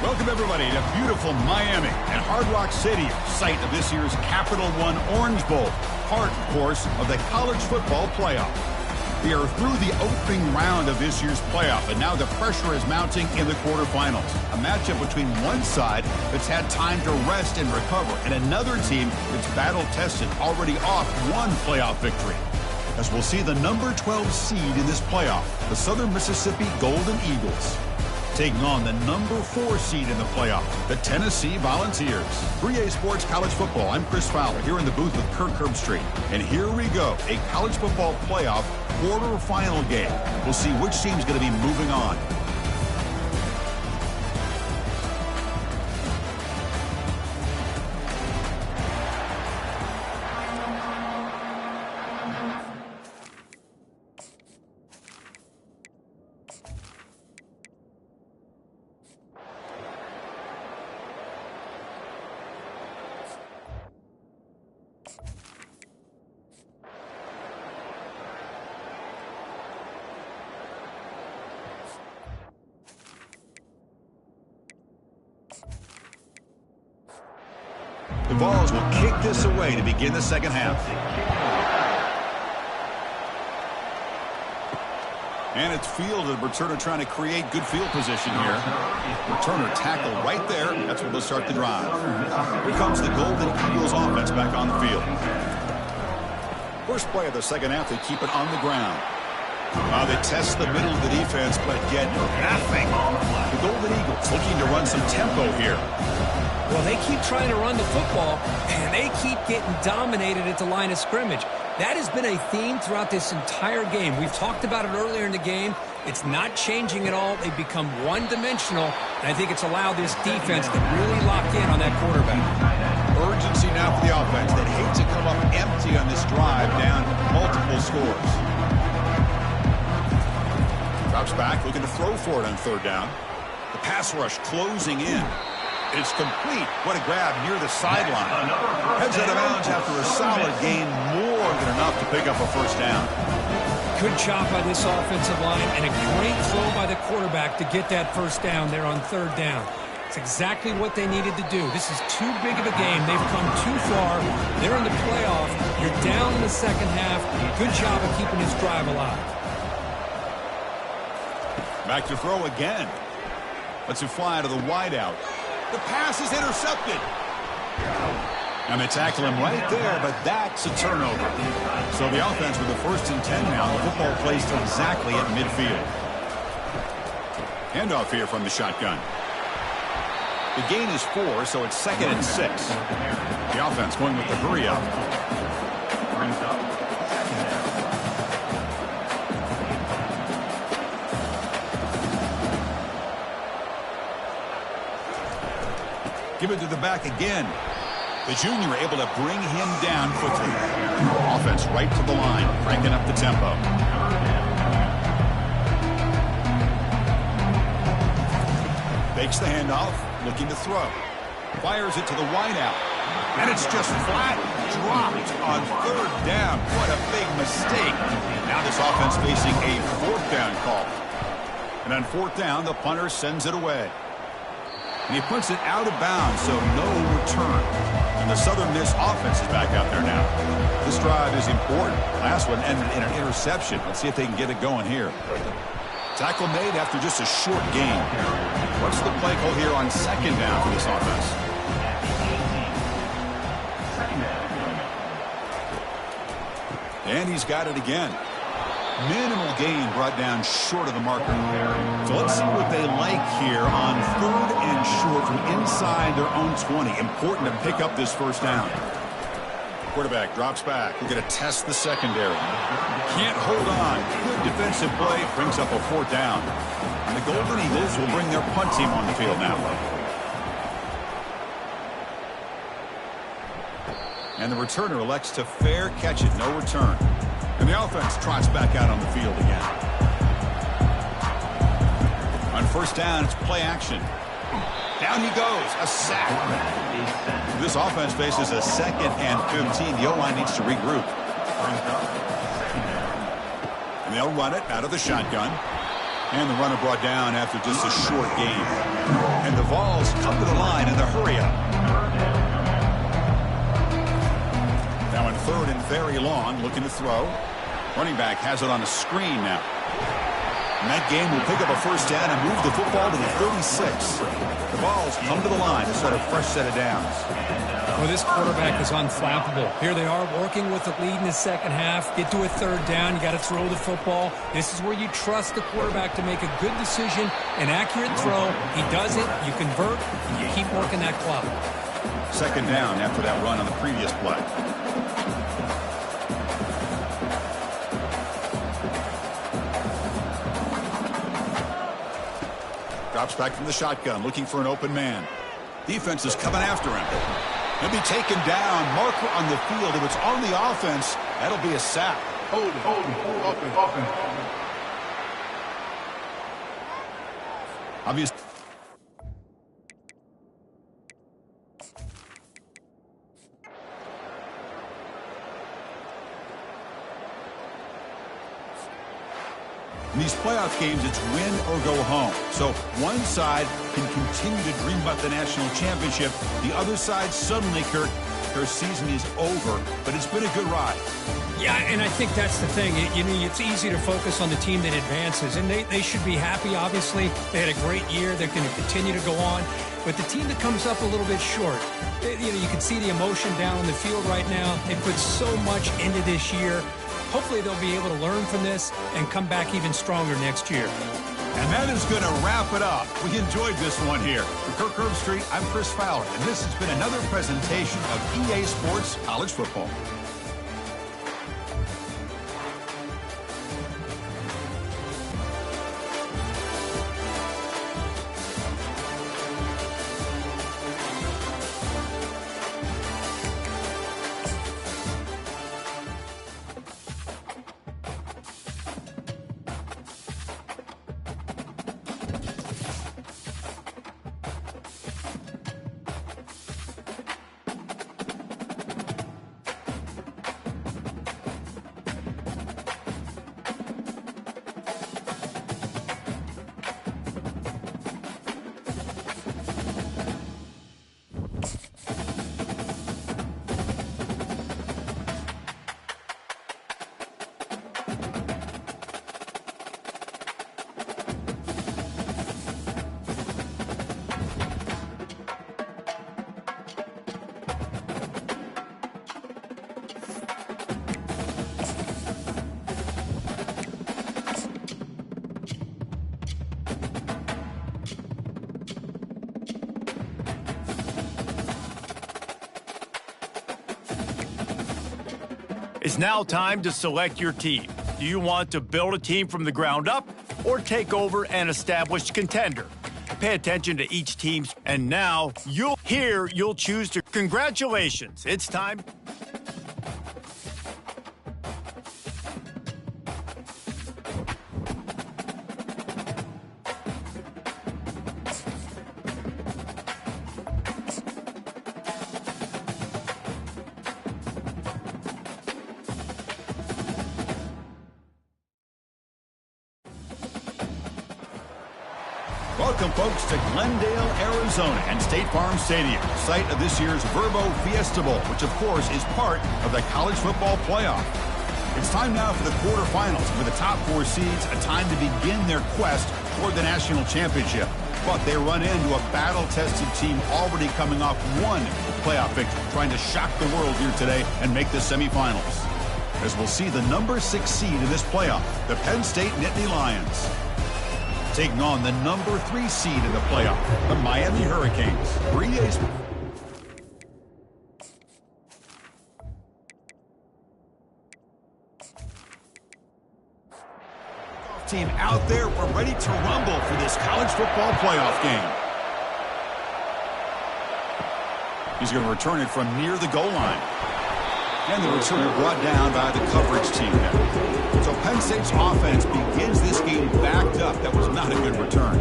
Welcome, everybody, to beautiful Miami and Hard Rock Stadium, site of this year's Capital One Orange Bowl, part, of course, of the college football playoff. We are through the opening round of this year's playoff, and now the pressure is mounting in the quarterfinals. A matchup between one side that's had time to rest and recover, and another team that's battle-tested, already off one playoff victory. As we'll see the number 12 seed in this playoff, the Southern Mississippi Golden Eagles, taking on the number 4 seed in the playoff, the Tennessee Volunteers. 3A Sports College Football, I'm Chris Fowler, here in the booth with Kirk Herbstreit. And here we go, a college football playoff quarterfinal game. We'll see which team's going to be moving on. The Vols will kick this away to begin the second half. And it's fielded. Returner trying to create good field position here. Returner tackle right there. That's where they'll start the drive. Here comes the Golden Eagles offense back on the field. First play of the second half, they keep it on the ground. They test the middle of the defense, but get nothing. The Golden Eagles looking to run some tempo here. Well, they keep trying to run the football, and they keep getting dominated at the line of scrimmage. That has been a theme throughout this entire game. We've talked about it earlier in the game. It's not changing at all. They've become one-dimensional, and I think it's allowed this defense to really lock in on that quarterback. Urgency now for the offense. They'd hate to come up empty on this drive, down multiple scores. Drops back, looking to throw for it on third down. The pass rush closing in. It's complete. What a grab near the sideline. Heads out of bounds after a solid gain, more than enough to pick up a first down. Good job by this offensive line, and a great throw by the quarterback to get that first down there on third down. It's exactly what they needed to do. This is too big of a game. They've come too far. They're in the playoff. You're down in the second half. Good job of keeping this drive alive. Back to throw again. Lets it fly to the wideout. The pass is intercepted. And they tackle him right there, but that's a turnover. So the offense with the 1st and 10 now. The football placed exactly at midfield. Handoff here from the shotgun. The gain is 4, so it's 2nd and 6. The offense going with the hurry up. Give it to the back again. The junior able to bring him down quickly. Offense right to the line, cranking up the tempo. Fakes the handoff, looking to throw. Fires it to the wideout. And it's just flat dropped on third down. What a big mistake. Now this offense facing a 4th down call. And on 4th down, the punter sends it away. And he puts it out of bounds, so no return. And the Southern Miss offense is back out there now. This drive is important. Last one ended in an interception. Let's see if they can get it going here. Tackle made after just a short gain. What's the play call here on 2nd down for this offense? And he's got it again. Minimal gain brought down short of the marker. So let's see what they like here on 3rd and short from inside their own 20. Important to pick up this first down. Quarterback drops back. We're going to test the secondary. Can't hold on. Good defensive play. Brings up a 4th down. And the Golden Eagles will bring their punt team on the field now. And the returner elects to fair catch it. No return. And the offense trots back out on the field again. On 1st down, it's play action. Down he goes. A sack. This offense faces a 2nd and 15. The O-line needs to regroup. And they'll run it out of the shotgun. And the runner brought down after just a short gain. And the Vols come to the line in the hurry-up. Now in third and very long, looking to throw. Running back has it on the screen now. And that game will pick up a first down and move the football to the 36. The Vols come to the line to start a fresh set of downs. Well, this quarterback is unflappable. Here they are working with the lead in the second half. Get to a third down. You got to throw the football. This is where you trust the quarterback to make a good decision, an accurate throw. He does it. You convert. And you keep working that clock. Second down after that run on the previous play. Drops back from the shotgun, looking for an open man. Defense is coming after him. He'll be taken down. Marker on the field. If it's on the offense, that'll be a sack. Hold offense. Obviously. In these playoff games, it's win or go home. So one side can continue to dream about the national championship. The other side suddenly, Kirk, their season is over, but it's been a good ride. Yeah, and I think that's the thing. It's easy to focus on the team that advances, and they should be happy, obviously. They had a great year. They're going to continue to go on. But the team that comes up a little bit short, you can see the emotion down on the field right now. They put so much into this year. Hopefully they'll be able to learn from this and come back even stronger next year. And that is going to wrap it up. We enjoyed this one here. For Kirk Herbstreit, I'm Chris Fowler, and this has been another presentation of EA Sports College Football. It's now time to select your team. Do you want to build a team from the ground up or take over an established contender? Pay attention to each team's, and now you'll choose to. Congratulations, it's time. Welcome, folks, to Glendale, Arizona, and State Farm Stadium, site of this year's Verbo Fiesta Bowl, which, of course, is part of the college football playoff. It's time now for the quarterfinals, for the top four seeds, a time to begin their quest toward the national championship. But they run into a battle-tested team already coming off one playoff victory, trying to shock the world here today and make the semifinals. As we'll see the number 6 seed in this playoff, the Penn State Nittany Lions, taking on the number 3 seed in the playoff, the Miami Hurricanes. EA's team out there, we're ready to rumble for this college football playoff game. He's going to return it from near the goal line. And the return brought down by the coverage team now. So Penn State's offense begins this game backed up. That was not a good return.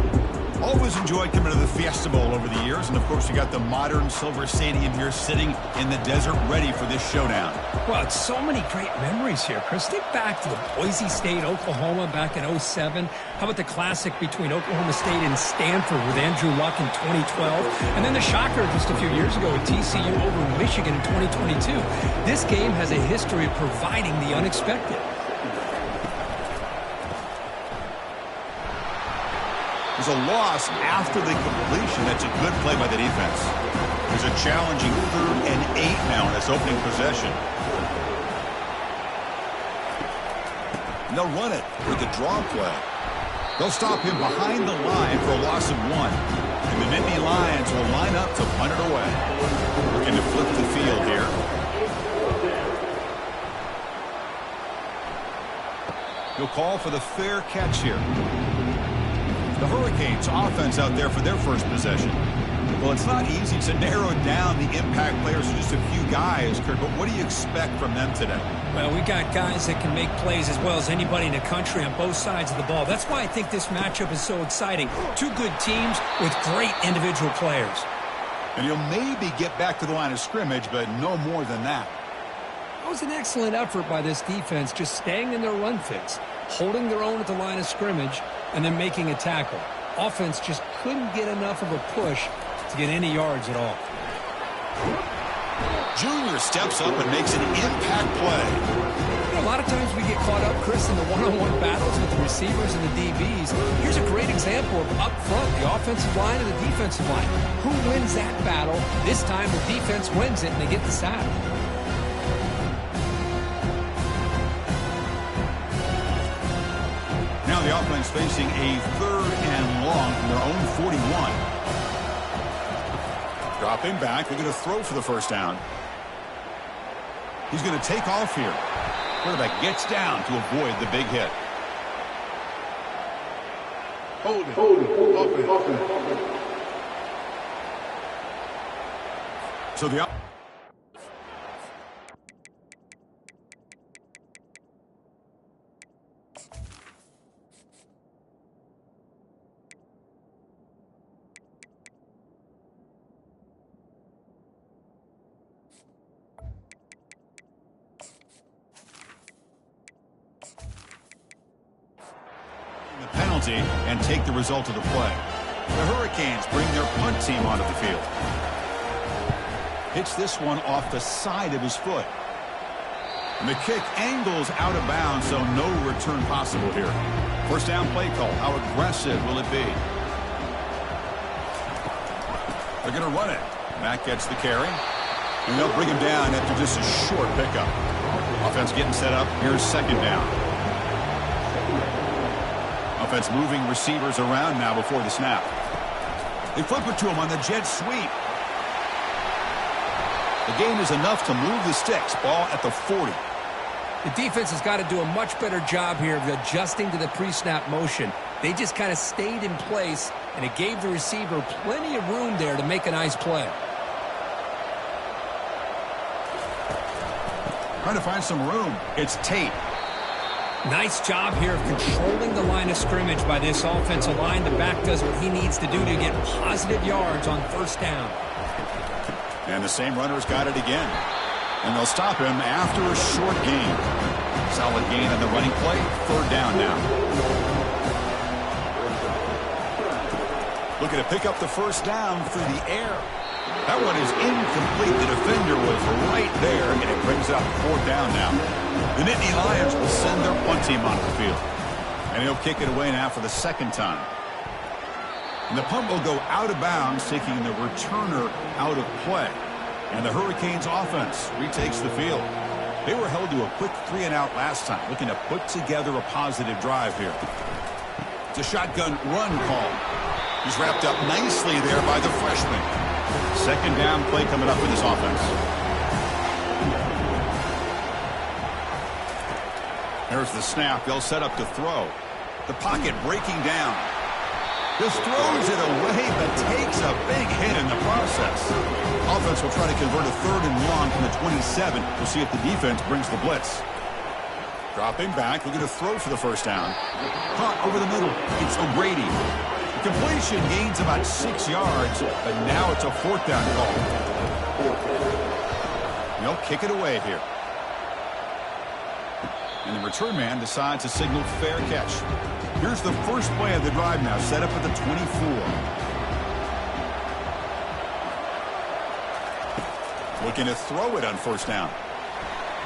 All with always enjoyed coming to the Fiesta Bowl over the years, and of course you got the modern Silver Stadium here sitting in the desert ready for this showdown. Well, it's so many great memories here, Chris. Think back to the Boise State, Oklahoma back in '07. How about the classic between Oklahoma State and Stanford with Andrew Luck in 2012? And then the shocker just a few years ago with TCU over Michigan in 2022. This game has a history of providing the unexpected. There's a loss after the completion. That's a good play by the defense. There's a challenging 3rd and 8 now in this opening possession. And they'll run it with the draw play. They'll stop him behind the line for a loss of 1. And the Nittany Lions will line up to punt it away. Looking to flip the field here. He'll call for the fair catch here. The Hurricanes offense out there for their first possession. Well, it's not easy to narrow down the impact players to just a few guys, Kirk, but what do you expect from them today? Well, we got guys that can make plays as well as anybody in the country on both sides of the ball. That's why I think this matchup is so exciting. Two good teams with great individual players. And he'll maybe get back to the line of scrimmage, but no more than that. That was an excellent effort by this defense, just staying in their run fits, holding their own at the line of scrimmage, and then making a tackle. Offense just couldn't get enough of a push to get any yards at all. Junior steps up and makes an impact play. You know, a lot of times we get caught up, Chris, in the one-on-one battles with the receivers and the DBs. Here's a great example of up front, the offensive line and the defensive line. Who wins that battle? This time the defense wins it and they get the sack. Now the offense facing a 3rd and long from their own 41. Dropping back, they're going to throw for the first down. He's going to take off here. Quarterback gets down to avoid the big hit. Hold it. So the penalty and take the result of the play. The Hurricanes bring their punt team onto the field. Hits this one off the side of his foot. And the kick angles out of bounds, so no return possible here. First down play call. How aggressive will it be? They're going to run it. Mack gets the carry. And they'll bring him down after just a short pickup. Offense getting set up. Here's second down. Offense moving receivers around now before the snap. They flip it to him on the jet sweep. The gain is enough to move the sticks. Ball at the 40. The defense has got to do a much better job here of adjusting to the pre-snap motion. They just kind of stayed in place, and it gave the receiver plenty of room there to make a nice play. Trying to find some room. It's Tate. Nice job here of controlling the line of scrimmage by this offensive line. The back does what he needs to do to get positive yards on first down. And the same runner's got it again. And they'll stop him after a short gain. Solid gain on the running play. 3rd down now. Looking to pick up the first down through the air. That one is incomplete. The defender was right there, and it brings up 4th down now. The Nittany Lions will send their punt team onto the field. And he'll kick it away now for the 2nd time. And the punt will go out of bounds, taking the returner out of play. And the Hurricanes offense retakes the field. They were held to a quick 3-and-out last time, looking to put together a positive drive here. It's a shotgun run call. He's wrapped up nicely there by the freshman. 2nd down play coming up for this offense. There's the snap. They'll set up to throw. The pocket breaking down. Just throws it away, but takes a big hit in the process. Offense will try to convert a 3rd and long from the 27. We'll see if the defense brings the blitz. Dropping back, looking to throw for the first down. Caught over the middle. It's O'Grady. The completion gains about 6 yards, but now it's a 4th down call. They'll kick it away here. And the return man decides to signal fair catch. Here's the first play of the drive now, set up at the 24. Looking to throw it on 1st down.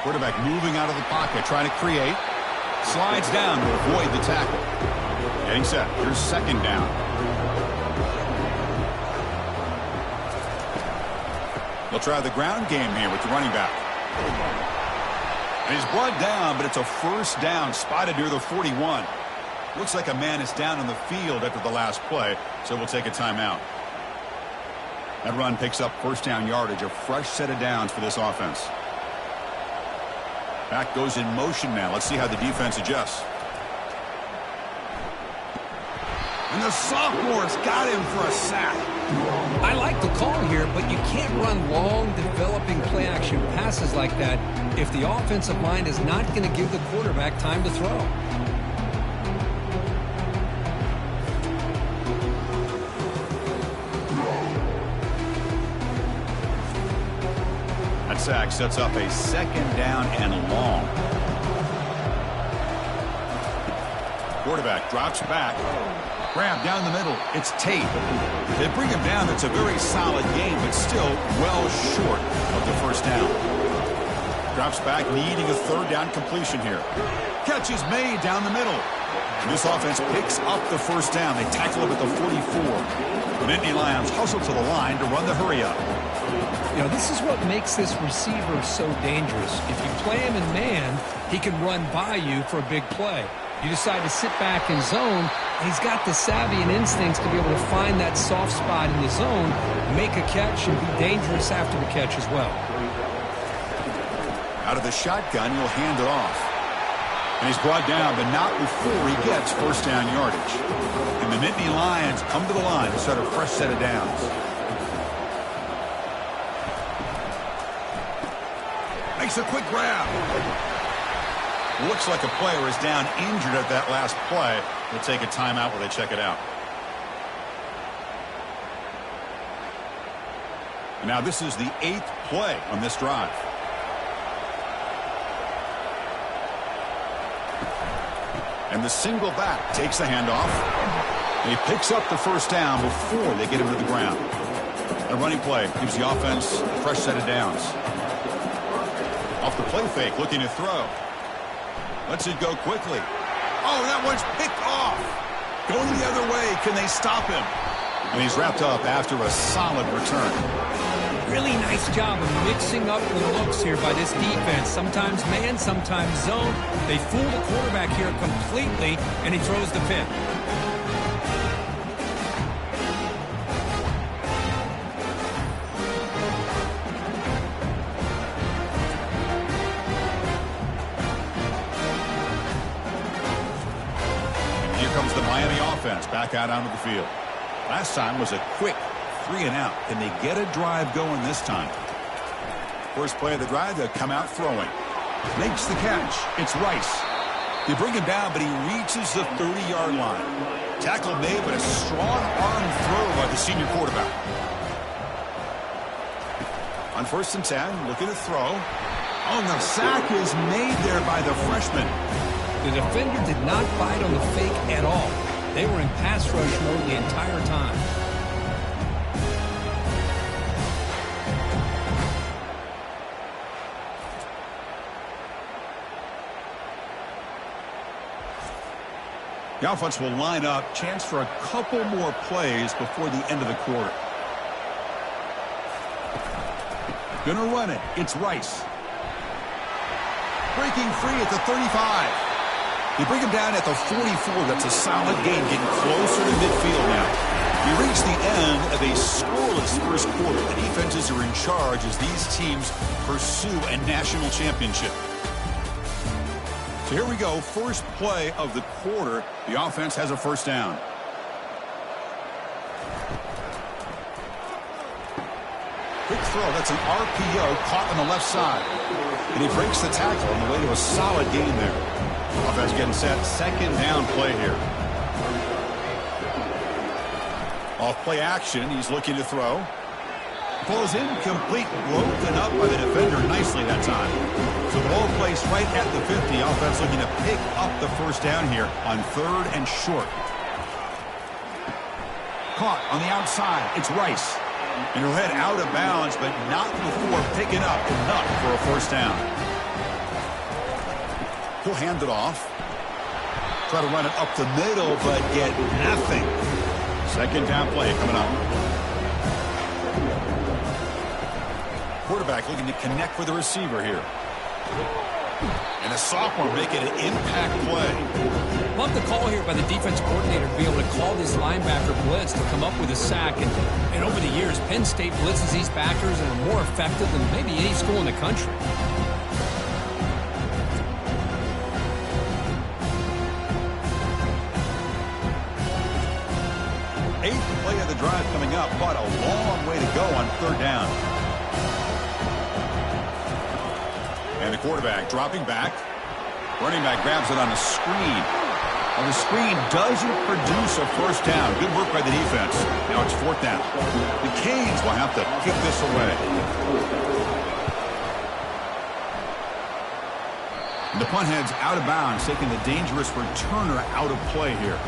Quarterback moving out of the pocket, trying to create. Slides down to avoid the tackle. Getting set. Here's 2nd down. They'll try the ground game here with the running back. And he's brought down, but it's a 1st down, spotted near the 41. Looks like a man is down on the field after the last play, so we'll take a timeout. That run picks up 1st down yardage, a fresh set of downs for this offense. Back goes in motion now. Let's see how the defense adjusts. And the sophomore's got him for a sack. I like the call here, but you can't run long, developing play-action passes like that if the offensive line is not going to give the quarterback time to throw. That sack sets up a 2nd down and long. Quarterback drops back. Grab down the middle. It's Tate. They bring him down. It's a very solid game, but still well short of the 1st down. Drops back, needing a 3rd down completion here. Catch is made down the middle. And this offense picks up the 1st down. They tackle him at the 44. The Nittany Lions hustle to the line to run the hurry up. You know, this is what makes this receiver so dangerous. If you play him in man, he can run by you for a big play. You decide to sit back in zone, and he's got the savvy and instincts to be able to find that soft spot in the zone, make a catch, and be dangerous after the catch as well. Out of the shotgun, he'll hand it off. And he's brought down, but not before he gets 1st down yardage. And the Nittany Lions come to the line to start a fresh set of downs. Makes a quick grab. Looks like a player is down injured at that last play. We'll take a timeout while they check it out. Now this is the 8th play on this drive. And the single back takes the handoff. And he picks up the 1st down before they get him to the ground. A running play gives the offense a fresh set of downs. Off the play fake, looking to throw. Lets it go quickly. Oh, that one's picked off. Going the other way. Can they stop him? And he's wrapped up after a solid return. Really nice job of mixing up the looks here by this defense. Sometimes man, sometimes zone. They fool the quarterback here completely, and he throws the pick. Back out onto the field. Last time was a quick 3-and-out. Can they get a drive going this time? First play of the drive, they'll come out throwing. Makes the catch. It's Rice. They bring him down, but he reaches the 30-yard line. Tackle made, but a strong arm throw by the senior quarterback. On 1st and 10, looking to throw. Oh, and the sack is made there by the freshman. The defender did not bite on the fake at all. They were in pass rush mode the entire time. The offense will line up. Chance for a couple more plays before the end of the quarter. Gonna run it. It's Rice. Breaking free at the 35. They bring him down at the 44. That's a solid gain, getting closer to midfield now. We reach the end of a scoreless first quarter. The defenses are in charge as these teams pursue a national championship. So here we go. First play of the quarter. The offense has a 1st down. Quick throw. That's an RPO caught on the left side. And he breaks the tackle on the way to a solid gain there. Offense getting set. 2nd down play here. Off play action, he's looking to throw. Falls incomplete, broken up by the defender nicely that time. So the ball placed right at the 50. Offense looking to pick up the first down here on 3rd and short. Caught on the outside. It's Rice. And he'll head out of bounds, but not before picking up enough for a first down. He'll hand it off. Try to run it up the middle, but get nothing. Second down play coming up. Quarterback looking to connect with the receiver here. And a sophomore making an impact play. Love the call here by the defense coordinator to be able to call this linebacker blitz to come up with a sack. And over the years, Penn State blitzes these backers and are more effective than maybe any school in the country. Eighth play of the drive coming up, but a long way to go on 3rd down. And the quarterback dropping back. Running back grabs it on a screen. And the screen doesn't produce a first down. Good work by the defense. Now it's 4th down. The Canes will have to kick this away. And the punt heads out of bounds, taking the dangerous returner out of play here.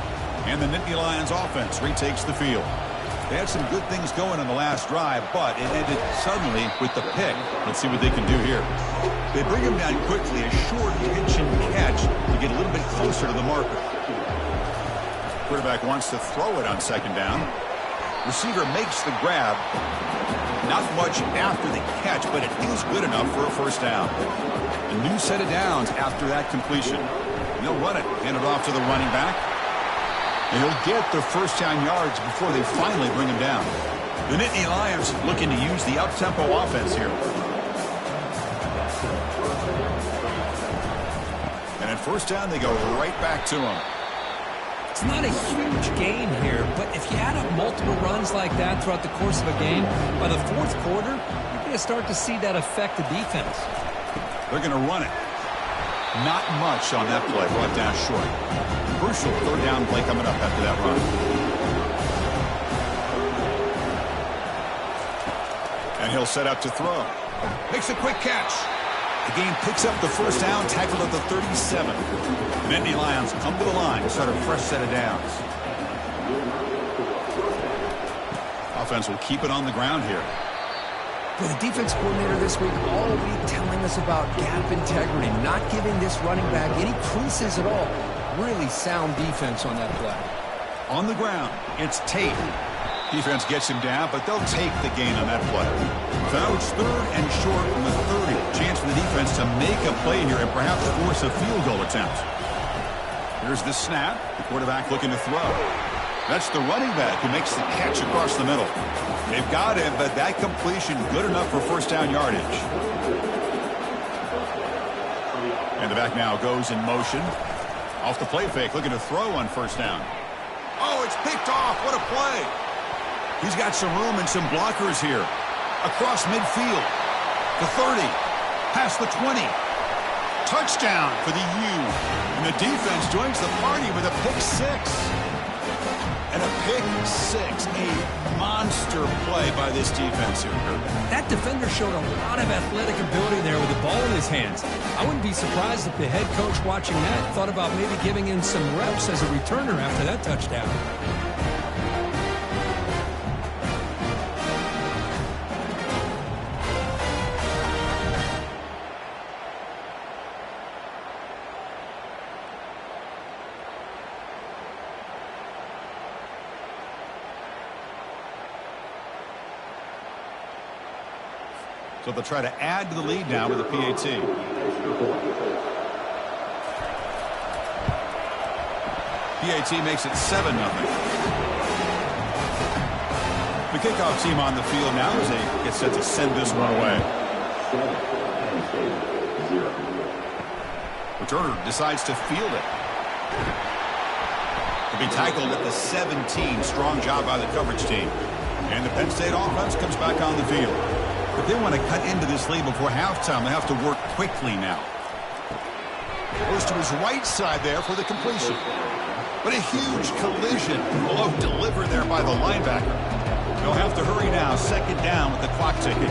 And the Nittany Lions offense retakes the field. They had some good things going in the last drive, but it ended suddenly with the pick. Let's see what they can do here. They bring him down quickly, a short pitch and catch to get a little bit closer to the marker. Quarterback wants to throw it on 2nd down. Receiver makes the grab. Not much after the catch, but it is good enough for a first down. A new set of downs after that completion. And they'll run it, hand it off to the running back. And he'll get the first down yards before they finally bring him down. The Nittany Lions looking to use the up-tempo offense here. And at first down, they go right back to him. It's not a huge gain here, but if you add up multiple runs like that throughout the course of a game, by the 4th quarter, you're going to start to see that affect the defense. They're going to run it. Not much on that play, brought down short. Crucial 3rd down play coming up after that run. And he'll set up to throw. Makes a quick catch. The game picks up the first down, tackled at the 37. The Nittany Lions come to the line to start a fresh set of downs. Offense will keep it on the ground here. For the defense coordinator this week, all week telling us about gap integrity, not giving this running back any creases at all. Really sound defense on that play. On the ground, it's Tate. Defense gets him down, but they'll take the gain on that play. So now it's 3rd and short from the 30. Chance for the defense to make a play here and perhaps force a field goal attempt. Here's the snap. The quarterback looking to throw. That's the running back who makes the catch across the middle. They've got him, but that completion good enough for first down yardage. And the back now goes in motion. Off the play fake, looking to throw on first down. Oh, it's picked off. What a play. He's got some room and some blockers here. Across midfield. The 30. Past the 20. Touchdown for the U. And the defense joins the party with a pick 6. And a pick 6. A monster play by this defense here. That defender showed a lot of athletic ability there with the ball in his hands. I wouldn't be surprised if the head coach watching that thought about maybe giving him some reps as a returner after that touchdown. So they'll try to add to the lead now with a PAT. PAT makes it 7-0. The kickoff team on the field now as they get set to send this one away. Returner decides to field it. To be tackled at the 17. Strong job by the coverage team. And the Penn State offense comes back on the field. But they want to cut into this lead before halftime. They have to work quickly now. Goes to his right side there for the completion. But a huge collision. Blow delivered there by the linebacker. They'll have to hurry now. Second down with the clock ticking.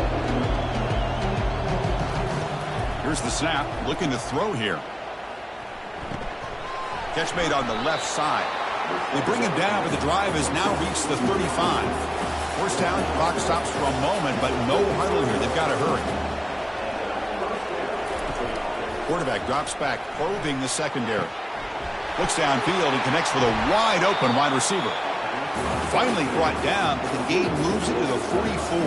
Here's the snap. Looking to throw here. Catch made on the left side. They bring him down, but the drive has now reached the 35. First down, clock stops for a moment, but no huddle here. They've got to hurry. Quarterback drops back, probing the secondary. Looks downfield and connects with a wide-open wide receiver. Finally brought down, but the game moves it to the 44.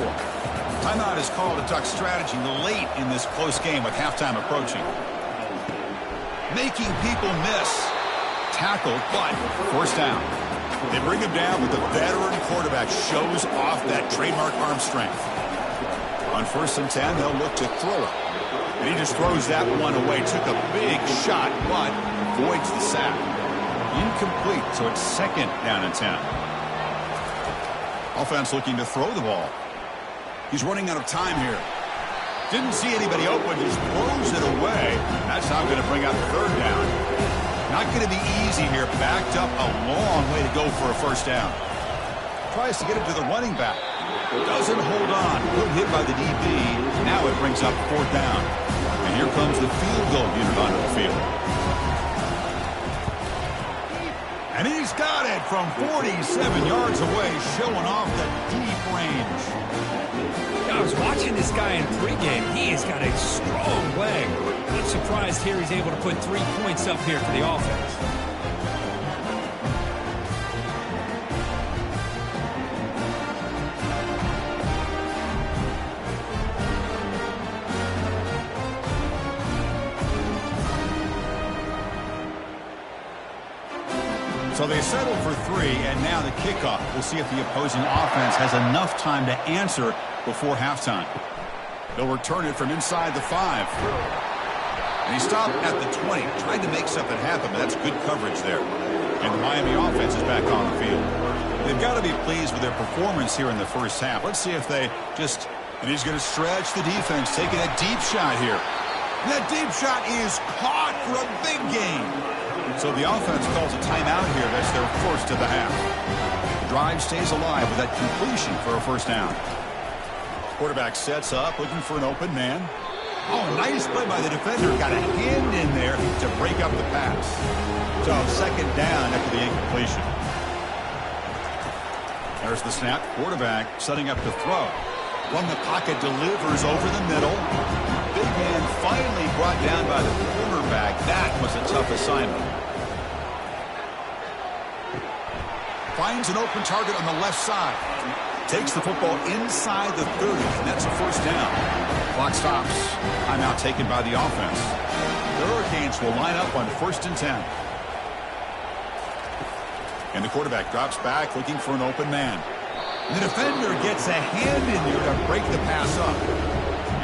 Timeout is called a duck strategy late in this close game with halftime approaching. Making people miss. Tackled, but first down. They bring him down, but the veteran quarterback shows off that trademark arm strength. On 1st and 10, they'll look to throw it. And he just throws that one away. Took a big shot, but avoids the sack. Incomplete, so it's 2nd down and 10. Offense looking to throw the ball. He's running out of time here. Didn't see anybody open, just throws it away. That's not going to bring up 3rd down. Not going to be easy here. Backed up a long way to go for a first down. Tries to get it to the running back. Doesn't hold on. Good hit by the DB. Now it brings up 4th down. And here comes the field goal unit onto the field. And he's got it from 47 yards away, showing off the deep range. I was watching this guy in pregame. He has got a strong leg. Not surprised here he's able to put 3 points up here for the offense. So they settled for 3, and now the kickoff. We'll see if the opposing offense has enough time to answer before halftime. They'll return it from inside the 5. And he stopped at the 20. Tried to make something happen, but that's good coverage there. And the Miami offense is back on the field. They've got to be pleased with their performance here in the first half. Let's see if they just... And he's going to stretch the defense, taking a deep shot here. And that deep shot is caught for a big gain. So the offense calls a timeout here. That's their first of the half. The drive stays alive with that completion for a first down. Quarterback sets up, looking for an open man. Oh, nice play by the defender. Got a hand in there to break up the pass. So 2nd down after the incompletion. There's the snap. Quarterback setting up to throw. From the pocket, delivers over the middle. Big man finally brought down by the cornerback. That was a tough assignment. Finds an open target on the left side. Takes the football inside the 30, and that's a first down. Clock stops. Timeout taken by the offense. The Hurricanes will line up on 1st and 10. And the quarterback drops back, looking for an open man. And the defender gets a hand in there to break the pass up.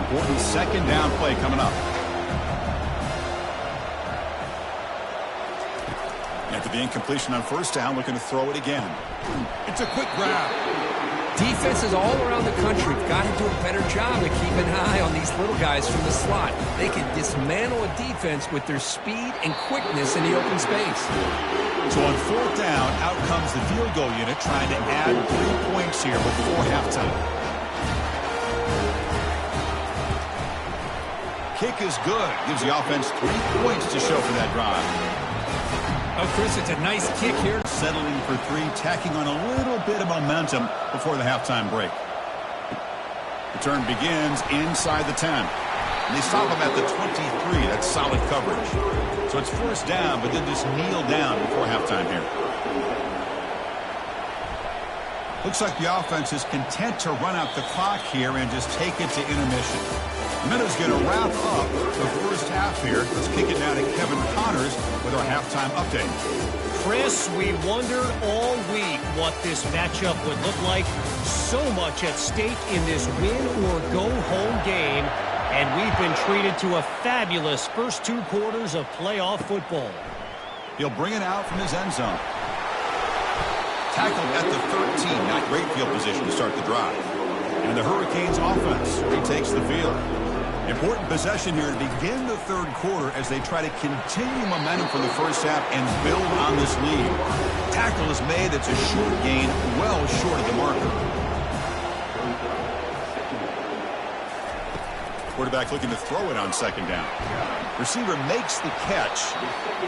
Important 2nd down play coming up. After the incompletion on 1st down, looking to throw it again. It's a quick grab. Defenses all around the country have got to do a better job of keeping an eye on these little guys from the slot. They can dismantle a defense with their speed and quickness in the open space. So on 4th down, out comes the field goal unit trying to add 3 points here before halftime. Kick is good. Gives the offense 3 points to show for that drive. Oh, Chris, it's a nice kick here. Settling for 3, tacking on a little bit of momentum before the halftime break. The turn begins inside the 10. And they stop him at the 23. That's solid coverage. So it's 1st down, but then just kneel down before halftime here. Looks like the offense is content to run out the clock here and just take it to intermission. The minute's going to wrap up the first half here. Let's kick it now to Kevin Connors with our halftime update. Chris, we wondered all week what this matchup would look like. So much at stake in this win-or-go-home game, and we've been treated to a fabulous first 2 quarters of playoff football. He'll bring it out from his end zone. Tackled at the 13. Not great field position to start the drive. And the Hurricanes offense retakes the field. Important possession here to begin the third quarter as they try to continue momentum from the first half and build on this lead. Tackle is made. It's a short gain, well short of the marker. Quarterback looking to throw it on second down. Receiver makes the catch.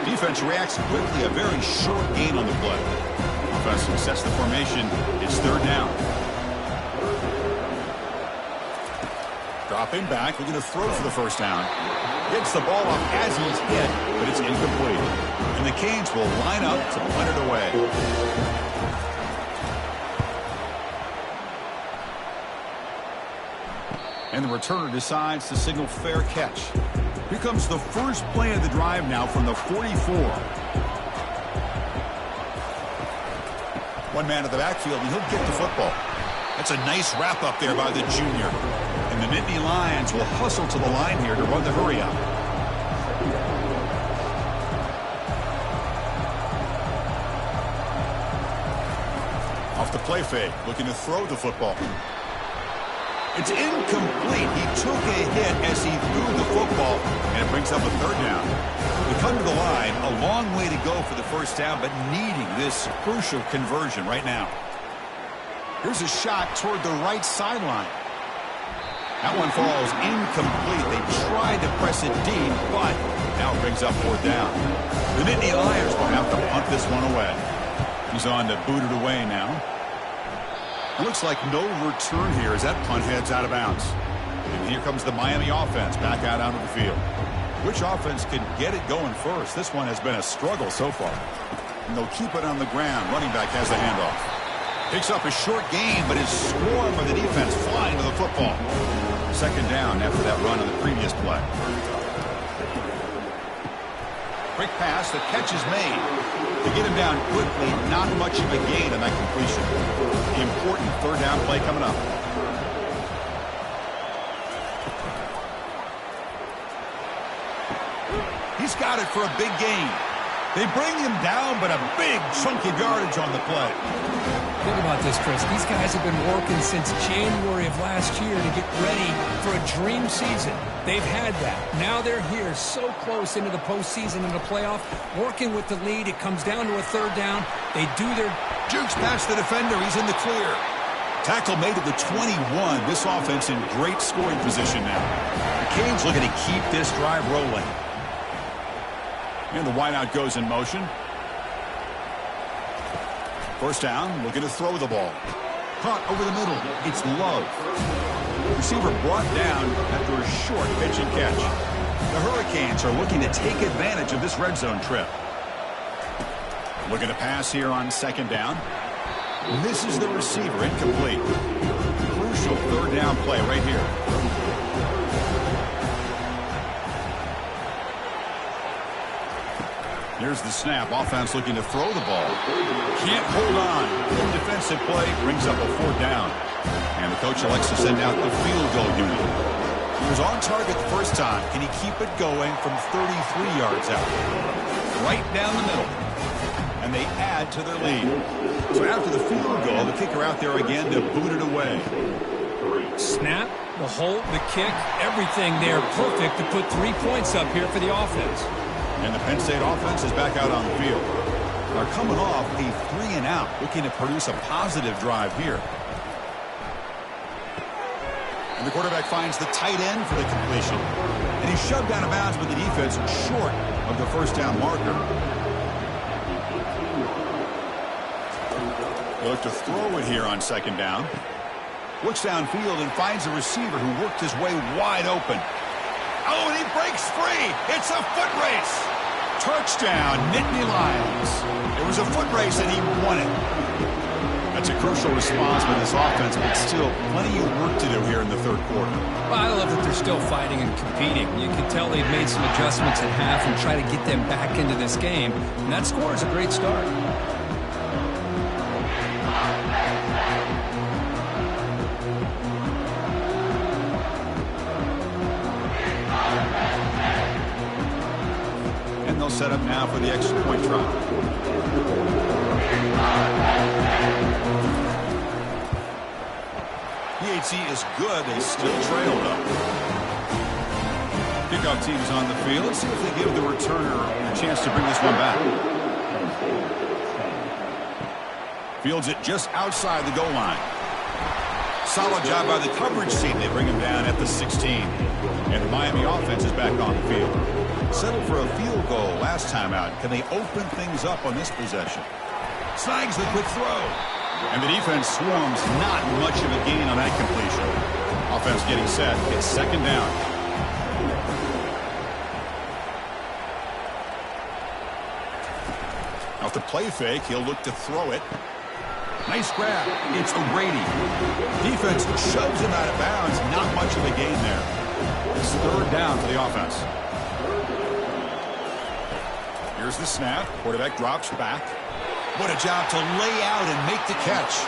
Defense reacts quickly. A very short gain on the play. Offense sets the formation. It's third down. Dropping back, looking to throw for the first down. Gets the ball up as he's hit, but it's incomplete. And the Canes will line up to punt it away. And the returner decides to signal fair catch. Here comes the first play of the drive now from the 44. One man at the backfield, and he'll get the football. That's a nice wrap up there by the junior. And the Nittany Lions will hustle to the line here to run the hurry up. Off the play fake, looking to throw the football. It's incomplete. He took a hit as he threw the football, and it brings up a third down. We come to the line, a long way to go for the first down, but needing this crucial conversion right now. Here's a shot toward the right sideline. That one falls incomplete. They tried to press it deep, but now it brings up fourth down. The Nittany Lions will have to punt this one away. He's on to boot it away now. It looks like no return here as that punt heads out of bounds. And here comes the Miami offense back out onto the field. Which offense can get it going first? This one has been a struggle so far. And they'll keep it on the ground. Running back has the handoff. Picks up a short gain, but is swarmed by the defense flying to the football. Second down after that run on the previous play. Quick pass, the catch is made. To get him down quickly, not much of a gain on that completion. The important third down play coming up. He's got it for a big gain. They bring him down, but a big chunk of yardage on the play. Think about this, Chris. These guys have been working since January of last year to get ready for a dream season. They've had that. Now they're here so close into the postseason and the playoff, working with the lead. It comes down to a third down. They do their... Jukes past the defender. He's in the clear. Tackle made at the 21. This offense in great scoring position now. The Canes looking to keep this drive rolling. And the wideout goes in motion. First down, looking to throw the ball. Caught over the middle. It's Love. Receiver brought down after a short pitch and catch. The Hurricanes are looking to take advantage of this red zone trip. Looking to pass here on second down. Misses the receiver, incomplete. Crucial third down play right here. Here's the snap. Offense looking to throw the ball. Can't hold on. Good defensive play brings up a fourth down. And the coach elects to send out the field goal unit. He was on target the first time. Can he keep it going from 33 yards out? Right down the middle. And they add to their lead. So after the field goal, the kicker out there again to boot it away. Snap, the hold, the kick, everything there perfect to put 3 points up here for the offense. And the Penn State offense is back out on the field. They're coming off a 3-and-out, looking to produce a positive drive here. And the quarterback finds the tight end for the completion. And he's shoved out of bounds with the defense short of the first down marker. They look to throw it here on second down. Looks downfield and finds a receiver who worked his way wide open. Oh, and he breaks free. It's a foot race. Touchdown, Nittany Lions. It was a foot race, and he won it. That's a crucial response by this offense, but still plenty of work to do here in the third quarter. Well, I love that they're still fighting and competing. You can tell they've made some adjustments at half and try to get them back into this game. And that score is a great start. They'll set up now for the extra point try. PHC is good. They still trail, though. Kickoff team is on the field. Let's see if they give the returner a chance to bring this one back. Fields it just outside the goal line. Solid job by the coverage team. They bring him down at the 16. And the Miami offense is back on the field. Settled for a field goal last time out. Can they open things up on this possession? Snags the quick throw. And the defense swarms. Not much of a gain on that completion. Offense getting set. It's second down. Off the play fake, he'll look to throw it. Nice grab. It's O'Grady. Defense shoves him out of bounds. Not much of a gain there. It's third down for the offense. Here's the snap. Quarterback drops back. What a job to lay out and make the catch.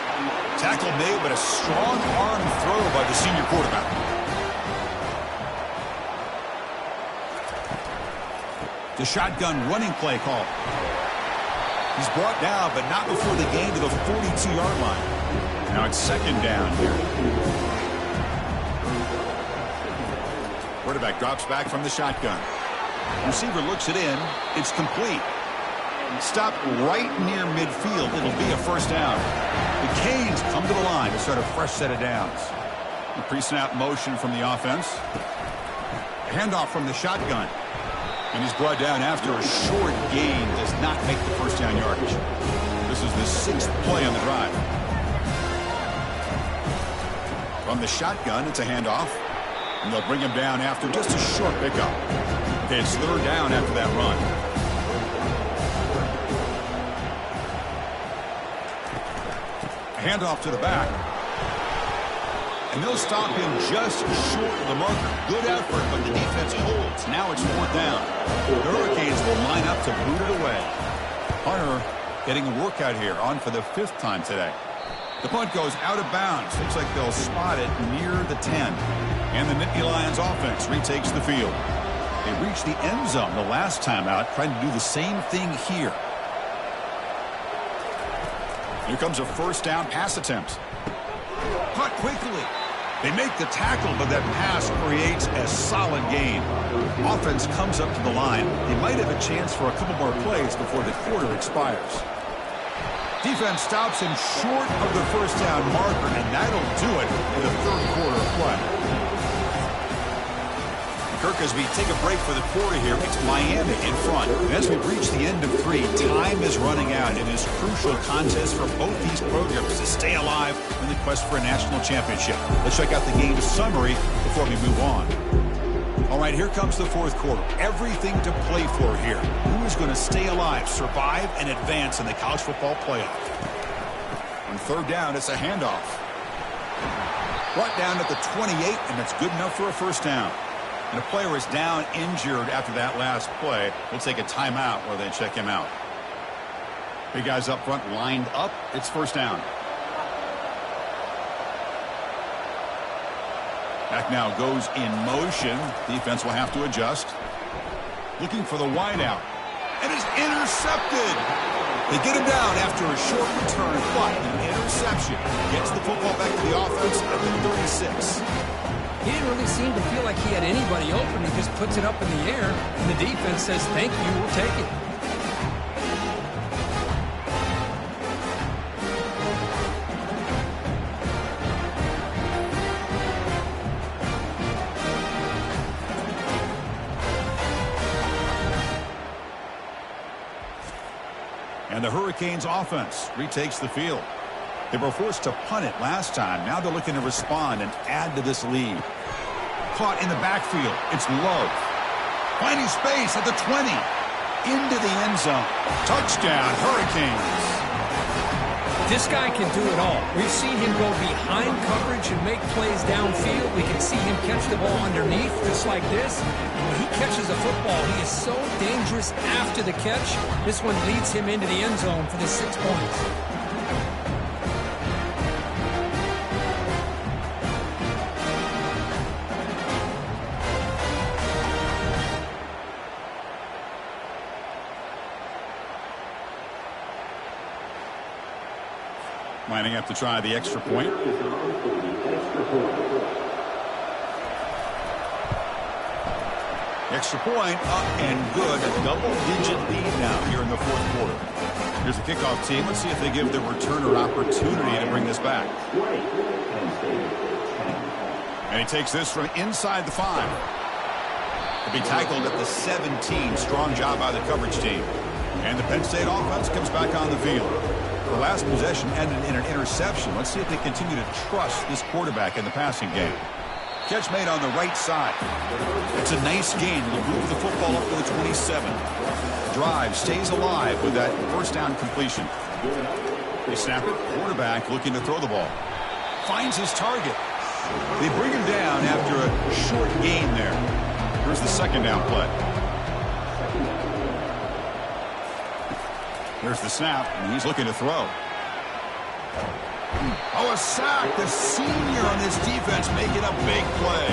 Tackle made, but a strong arm throw by the senior quarterback. The shotgun running play call. He's brought down, but not before the gain to the 42-yard line. Now it's second down here. Quarterback drops back from the shotgun. Receiver looks it in. It's complete. Stopped right near midfield. It'll be a first down. The Canes come to the line to start a fresh set of downs. A pre-snap motion from the offense. A handoff from the shotgun. And he's brought down after a short gain. Does not make the first down yardage. This is the sixth play on the drive. From the shotgun, it's a handoff. And they'll bring him down after just a short pickup. Okay, it's third down after that run. A handoff to the back. And they'll stop him just short of the marker. Good effort, but the defense holds. Now it's fourth down. The Hurricanes will line up to boot it away. Hunter getting a workout here, on for the fifth time today. The punt goes out of bounds. Looks like they'll spot it near the 10. And the Nittany Lions offense retakes the field. They reached the end zone the last time out, trying to do the same thing here. Here comes a first down pass attempt. Caught quickly. They make the tackle, but that pass creates a solid gain. Offense comes up to the line. They might have a chance for a couple more plays before the quarter expires. Defense stops him short of the first down marker, and that'll do it in the third quarter of play. Kirk, as we take a break for the quarter here, it's Miami in front. And as we reach the end of three, time is running out in this crucial contest for both these programs to stay alive in the quest for a national championship. Let's check out the game summary before we move on. All right, here comes the fourth quarter. Everything to play for here. Who is going to stay alive, survive, and advance in the college football playoff? On third down, it's a handoff. Brought down at the 28, and that's good enough for a first down. And a player is down injured after that last play. We'll take a timeout while they check him out. Big guys up front lined up. It's first down. Back now goes in motion. Defense will have to adjust. Looking for the wideout. And it's intercepted. They get him down after a short return, but an interception gets the football back to the offense at the 36. He didn't really seem to feel like he had anybody open. He just puts it up in the air, and the defense says, thank you, we'll take it. And the Hurricanes offense retakes the field. They were forced to punt it last time. Now they're looking to respond and add to this lead. Caught in the backfield. It's Love. Finding space at the 20. Into the end zone. Touchdown, Hurricanes. This guy can do it all. We've seen him go behind coverage and make plays downfield. We can see him catch the ball underneath just like this. When he catches a football, he is so dangerous after the catch. This one leads him into the end zone for the 6 points. Lining up to try the extra point. Extra point up and good. A double-digit lead now here in the fourth quarter. Here's the kickoff team. Let's see if they give the returner opportunity to bring this back. And he takes this from inside the 5. He'll be tackled at the 17. Strong job by the coverage team. And the Penn State offense comes back on the field. The last possession ended in an interception. Let's see if they continue to trust this quarterback in the passing game. Catch made on the right side. It's a nice gain. It'll move the football up to the 27. Drive stays alive with that first down completion. They snap it. Quarterback looking to throw the ball. Finds his target. They bring him down after a short gain there. Here's the second down play. Here's the snap, and he's looking to throw. Oh, a sack. The senior on this defense making a big play.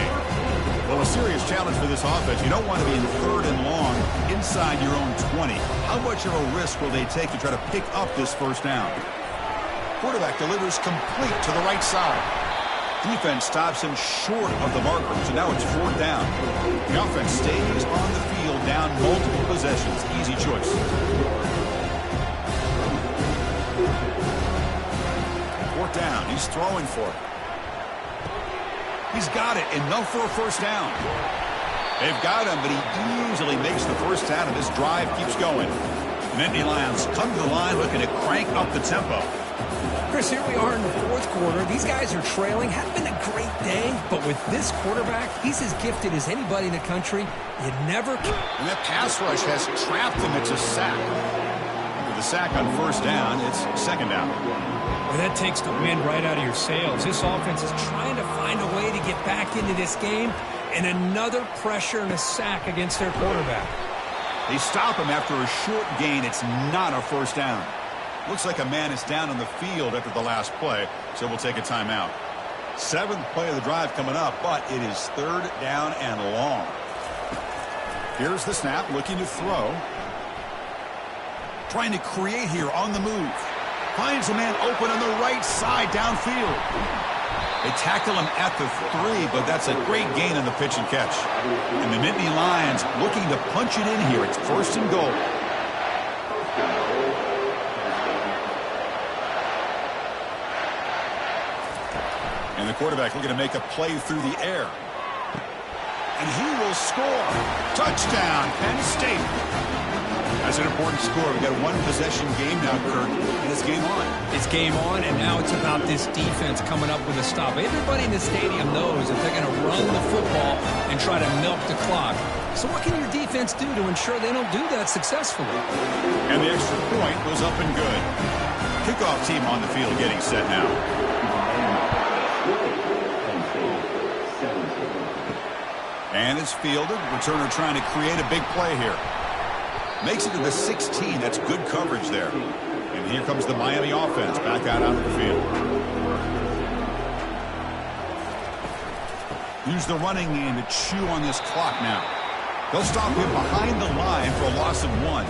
Well, a serious challenge for this offense. You don't want to be in 3rd and long inside your own 20. How much of a risk will they take to try to pick up this first down? Quarterback delivers complete to the right side. Defense stops him short of the marker, so now it's 4th down. The offense stays on the field down multiple possessions. Easy choice. 4th down. He's throwing for it. He's got it. Enough for a first down. They've got him, but he easily makes the first down, and this drive keeps going. Nittany Lions come to the line looking to crank up the tempo. Chris, here we are in the fourth quarter. These guys are trailing. Hadn't been a great day, but with this quarterback, he's as gifted as anybody in the country. You never... And that pass rush has trapped him. It's a sack. With the sack on first down, it's second down. Well, that takes the wind right out of your sails. This offense is trying to find a way to get back into this game, and another pressure and a sack against their quarterback. They stop him after a short gain. It's not a first down. Looks like a man is down on the field after the last play, so we'll take a timeout. 7th play of the drive coming up, but it is 3rd down and long. Here's the snap, looking to throw. Trying to create here on the move. Finds a man open on the right side downfield. They tackle him at the 3, but that's a great gain on the pitch and catch. And the Nittany Lions looking to punch it in here. It's 1st and goal. And the quarterback looking to make a play through the air. And he will score. Touchdown, Penn State. That's an important score. We've got a 1-possession game now, Kurt, and it's game on. It's game on, and now it's about this defense coming up with a stop. Everybody in the stadium knows that they're going to run the football and try to milk the clock. So what can your defense do to ensure they don't do that successfully? And the extra point was up and good. Kickoff team on the field getting set now. And it's fielded. Returner trying to create a big play here. Makes it to the 16. That's good coverage there. And here comes the Miami offense back out onto the field. Use the running game to chew on this clock now. They'll stop him behind the line for a loss of 1.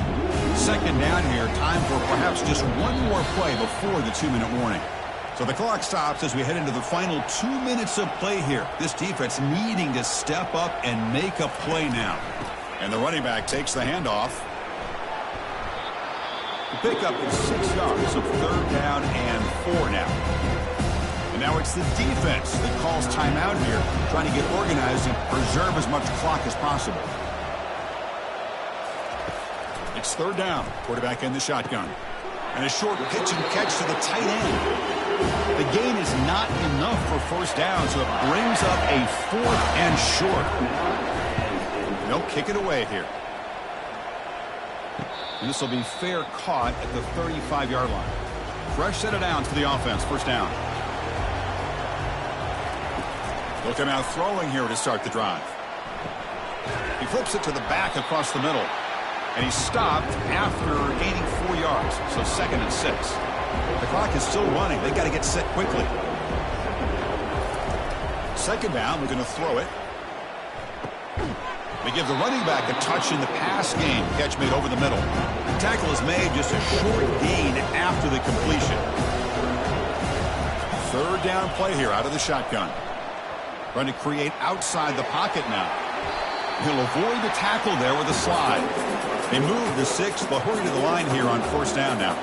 2nd down here. Time for perhaps just one more play before the 2-minute warning. So the clock stops as we head into the final 2 minutes of play here. This defense needing to step up and make a play now. And the running back takes the handoff. The pickup is 6 yards, so 3rd down and 4 now. And now it's the defense that calls timeout here, trying to get organized and preserve as much clock as possible. It's 3rd down. Quarterback in the shotgun. And a short pitch and catch to the tight end. The gain is not enough for first down, so it brings up a 4th and short. They'll kick it away here. And this will be fair caught at the 35-yard line. Fresh set of downs for the offense. First down. They'll come out throwing here to start the drive. He flips it to the back across the middle. And he's stopped after gaining 4 yards. So 2nd and 6. The clock is still running. They've got to get set quickly. 2nd down. We're going to throw it. They give the running back a touch in the pass game. Catch made over the middle. The tackle is made just a short gain after the completion. 3rd down play here out of the shotgun. Trying to create outside the pocket now. He'll avoid the tackle there with a slide. They move the 6. They'll hurry to the line here on first down now.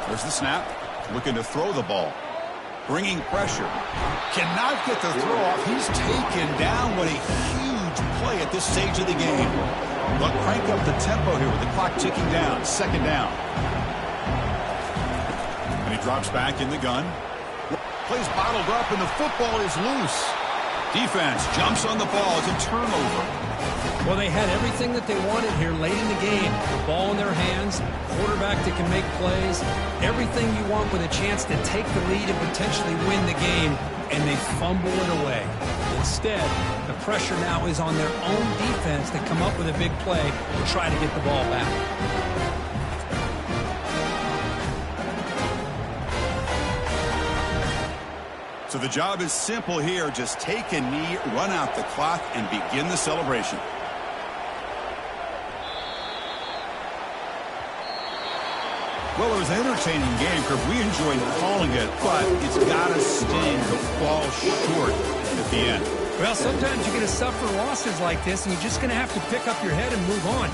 There's the snap. Looking to throw the ball. Bringing pressure. Cannot get the throw off. He's taken down. What a huge play at this stage of the game. They'll crank up the tempo here with the clock ticking down. Second down. And he drops back in the gun. Plays bottled up and the football is loose. Defense jumps on the ball. It's a turnover. Well, they had everything that they wanted here late in the game. The ball in their hands, quarterback that can make plays, everything you want with a chance to take the lead and potentially win the game, and they fumble it away. Instead, the pressure now is on their own defense to come up with a big play to try to get the ball back. So the job is simple here. Just take a knee, run out the clock, and begin the celebration. Well, it was an entertaining game, Kirk. We enjoyed calling it, but it's got to sting to fall short at the end. Well, sometimes you're going to suffer losses like this, and you're just going to have to pick up your head and move on.